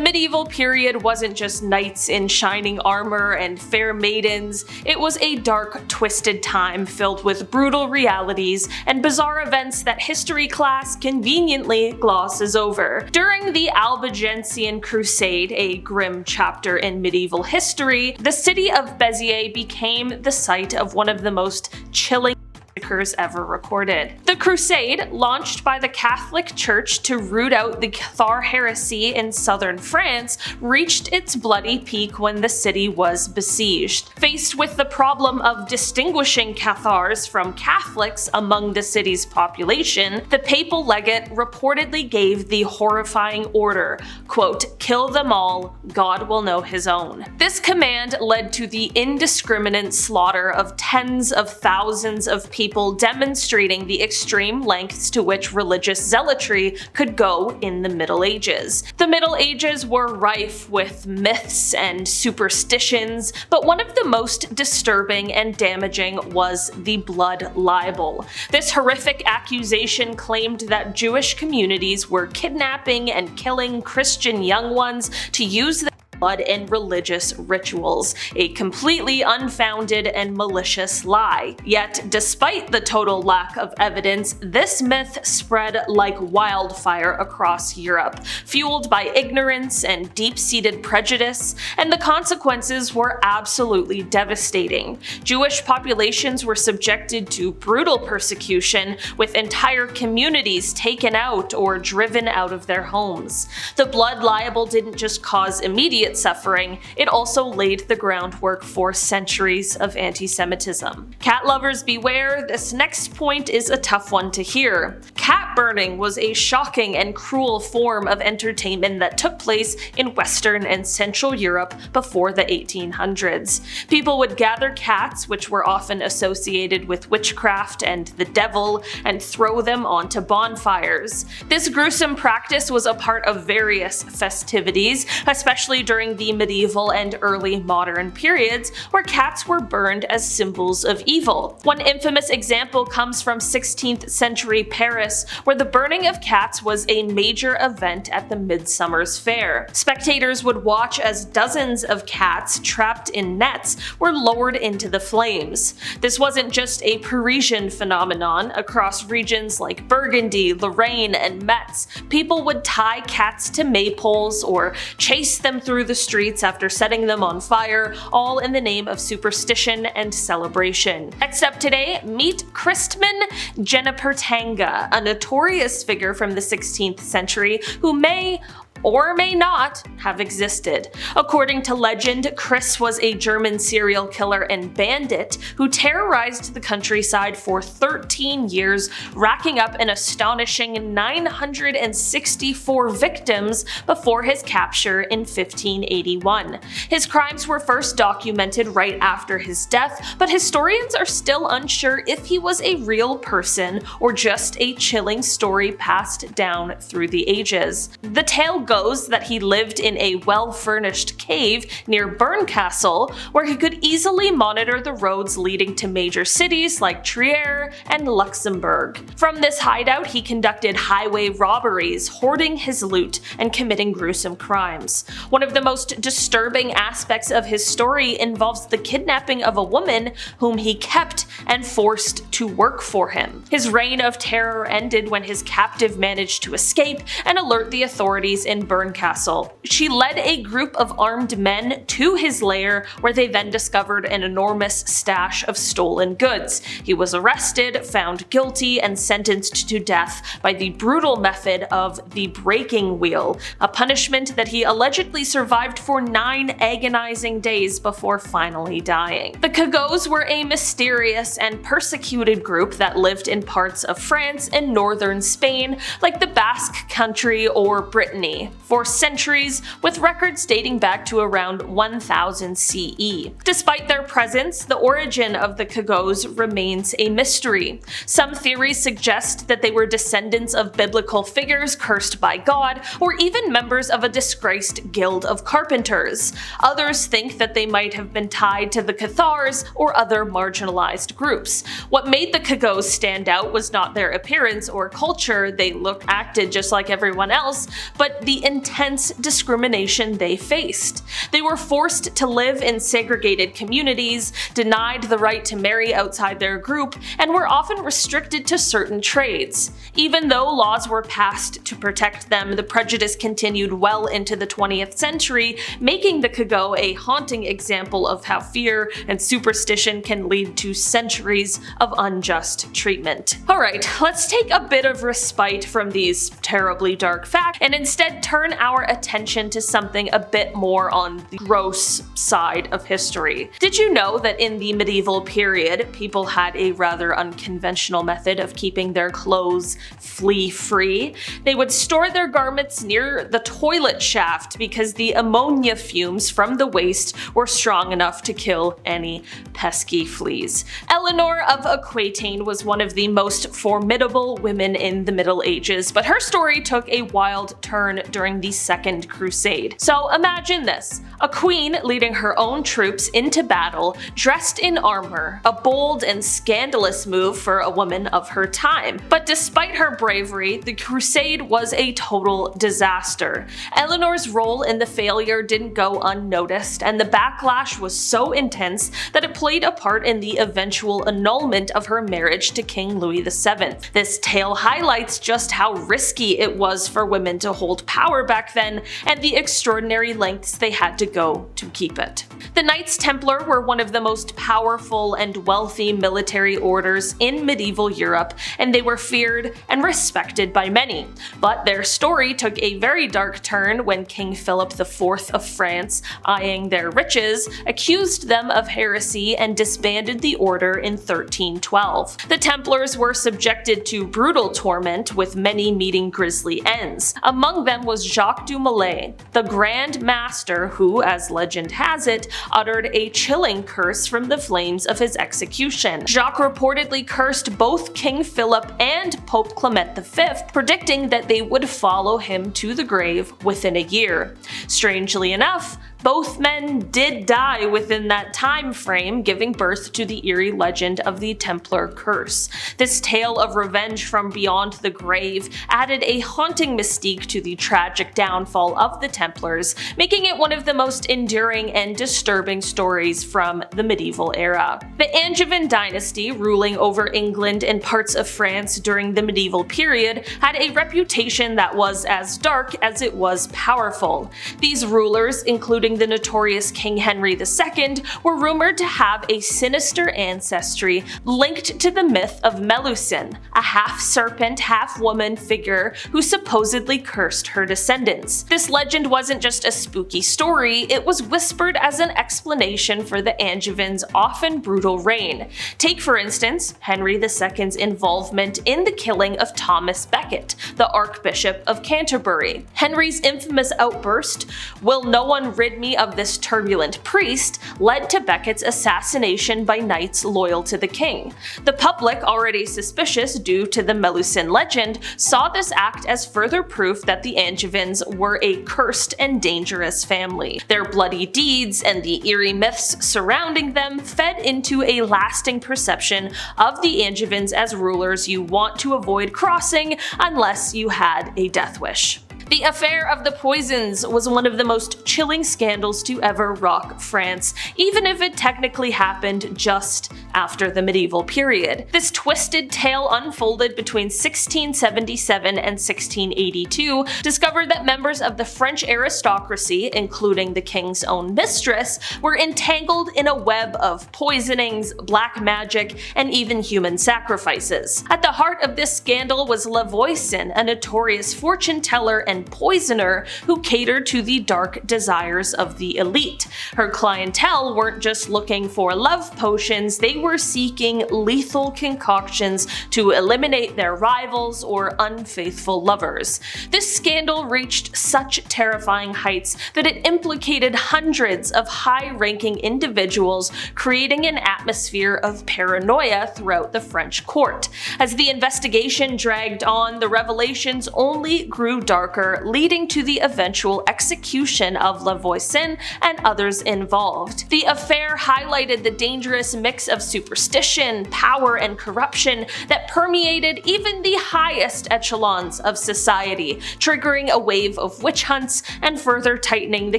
The medieval period wasn't just knights in shining armor and fair maidens, it was a dark, twisted time filled with brutal realities and bizarre events that history class conveniently glosses over. During the Albigensian Crusade, a grim chapter in medieval history, the city of Béziers became the site of one of the most chilling massacres ever recorded. The Crusade, launched by the Catholic Church to root out the Cathar heresy in southern France, reached its bloody peak when the city was besieged. Faced with the problem of distinguishing Cathars from Catholics among the city's population, the papal legate reportedly gave the horrifying order, quote, "Kill them all, God will know his own." This command led to the indiscriminate slaughter of tens of thousands of people, demonstrating the extreme lengths to which religious zealotry could go in the Middle Ages. The Middle Ages were rife with myths and superstitions, but one of the most disturbing and damaging was the blood libel. This horrific accusation claimed that Jewish communities were kidnapping and killing Christian young ones to use their blood in religious rituals, a completely unfounded and malicious lie. Yet, despite the total lack of evidence, this myth spread like wildfire across Europe, fueled by ignorance and deep-seated prejudice, and the consequences were absolutely devastating. Jewish populations were subjected to brutal persecution, with entire communities taken out or driven out of their homes. The blood libel didn't just cause immediate suffering, it also laid the groundwork for centuries of anti-Semitism. Cat lovers beware, this next point is a tough one to hear. Cat burning was a shocking and cruel form of entertainment that took place in Western and Central Europe before the 1800s. People would gather cats, which were often associated with witchcraft and the devil, and throw them onto bonfires. This gruesome practice was a part of various festivities, especially during the medieval and early modern periods, where cats were burned as symbols of evil. One infamous example comes from 16th century Paris, where the burning of cats was a major event at the Midsummer's Fair. Spectators would watch as dozens of cats trapped in nets were lowered into the flames. This wasn't just a Parisian phenomenon. Across regions like Burgundy, Lorraine, and Metz, people would tie cats to maypoles or chase them through the streets after setting them on fire, all in the name of superstition and celebration. Next up today, meet Christman Genipperteinga, a notorious figure from the 16th century who may or may not have existed. According to legend, Chris was a German serial killer and bandit who terrorized the countryside for 13 years, racking up an astonishing 964 victims before his capture in 1581. His crimes were first documented right after his death, but historians are still unsure if he was a real person or just a chilling story passed down through the ages. The tale goes that he lived in a well-furnished cave near Bernkastel, where he could easily monitor the roads leading to major cities like Trier and Luxembourg. From this hideout, he conducted highway robberies, hoarding his loot, and committing gruesome crimes. One of the most disturbing aspects of his story involves the kidnapping of a woman whom he kept and forced to work for him. His reign of terror ended when his captive managed to escape and alert the authorities in Bernkastel. She led a group of armed men to his lair, where they then discovered an enormous stash of stolen goods. He was arrested, found guilty, and sentenced to death by the brutal method of the breaking wheel, a punishment that he allegedly survived for 9 agonizing days before finally dying. The Cagots were a mysterious and persecuted group that lived in parts of France and northern Spain, like the Basque Country or Brittany, for centuries, with records dating back to around 1000 CE. Despite their presence, the origin of the Cagots remains a mystery. Some theories suggest that they were descendants of biblical figures cursed by God, or even members of a disgraced guild of carpenters. Others think that they might have been tied to the Cathars or other marginalized groups. What made the Cagots stand out was not their appearance or culture, they acted just like everyone else, but the intense discrimination discrimination they faced. They were forced to live in segregated communities, denied the right to marry outside their group, and were often restricted to certain trades. Even though laws were passed to protect them, the prejudice continued well into the 20th century, making the Cagots a haunting example of how fear and superstition can lead to centuries of unjust treatment. Alright, let's take a bit of respite from these terribly dark facts and instead turn our attention to something a bit more on the gross side of history. Did you know that in the medieval period, people had a rather unconventional method of keeping their clothes flea-free? They would store their garments near the toilet shaft because the ammonia fumes from the waste were strong enough to kill any pesky fleas. Eleanor of Aquitaine was one of the most formidable women in the Middle Ages, but her story took a wild turn during the Second Crusade. So imagine this: a queen leading her own troops into battle, dressed in armor, a bold and scandalous move for a woman of her time. But despite her bravery, the crusade was a total disaster. Eleanor's role in the failure didn't go unnoticed, and the backlash was so intense that it played a part in the eventual annulment of her marriage to King Louis VII. This tale highlights just how risky it was for women to hold power back then, and the extraordinary lengths they had to go to keep it. The Knights Templar were one of the most powerful and wealthy military orders in medieval Europe, and they were feared and respected by many. But their story took a very dark turn when King Philip IV of France, eyeing their riches, accused them of heresy and disbanded the order in 1312. The Templars were subjected to brutal torment, with many meeting grisly ends. Among them was Jacques du Molay, the Grand Master who, as legend has it, uttered a chilling curse from the flames of his execution. Jacques reportedly cursed both King Philip and Pope Clement V, predicting that they would follow him to the grave within a year. Strangely enough, both men did die within that time frame, giving birth to the eerie legend of the Templar curse. This tale of revenge from beyond the grave added a haunting mystique to the tragic downfall of the Templars, making it one of the most enduring and disturbing stories from the medieval era. The Angevin Dynasty, ruling over England and parts of France during the medieval period, had a reputation that was as dark as it was powerful. These rulers, including the notorious King Henry II, were rumored to have a sinister ancestry linked to the myth of Melusine, a half-serpent, half-woman figure who supposedly cursed her descendants. This legend wasn't just a spooky story, it was whispered as an explanation for the Angevins' often brutal reign. Take, for instance, Henry II's involvement in the killing of Thomas Becket, the Archbishop of Canterbury. Henry's infamous outburst, "Will no one rid me of this turbulent priest," led to Becket's assassination by knights loyal to the king. The public, already suspicious due to the Melusine legend, saw this act as further proof that the Angevins were a cursed and dangerous family. Their bloody deeds and the eerie myths surrounding them fed into a lasting perception of the Angevins as rulers you want to avoid crossing unless you had a death wish. The affair of the poisons was one of the most chilling scandals to ever rock France, even if it technically happened just after the medieval period. This twisted tale unfolded between 1677 and 1682, discovered that members of the French aristocracy, including the king's own mistress, were entangled in a web of poisonings, black magic, and even human sacrifices. At the heart of this scandal was La Voisin, a notorious fortune teller and poisoner who catered to the dark desires of the elite. Her clientele weren't just looking for love potions, they were seeking lethal concoctions to eliminate their rivals or unfaithful lovers. This scandal reached such terrifying heights that it implicated hundreds of high-ranking individuals, creating an atmosphere of paranoia throughout the French court. As the investigation dragged on, the revelations only grew darker Templar, leading to the eventual execution of La Voisin and others involved. The affair highlighted the dangerous mix of superstition, power, and corruption that permeated even the highest echelons of society, triggering a wave of witch hunts and further tightening the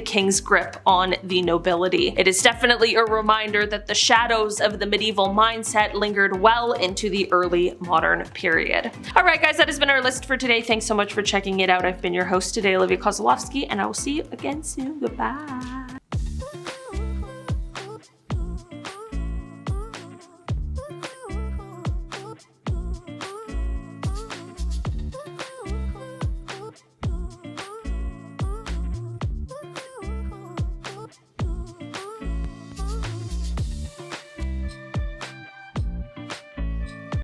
king's grip on the nobility. It is definitely a reminder that the shadows of the medieval mindset lingered well into the early modern period. Alright guys, that has been our list for today. Thanks so much for checking it out. I've been your host today, Olivia Kozlowski, and I will see you again soon. Goodbye.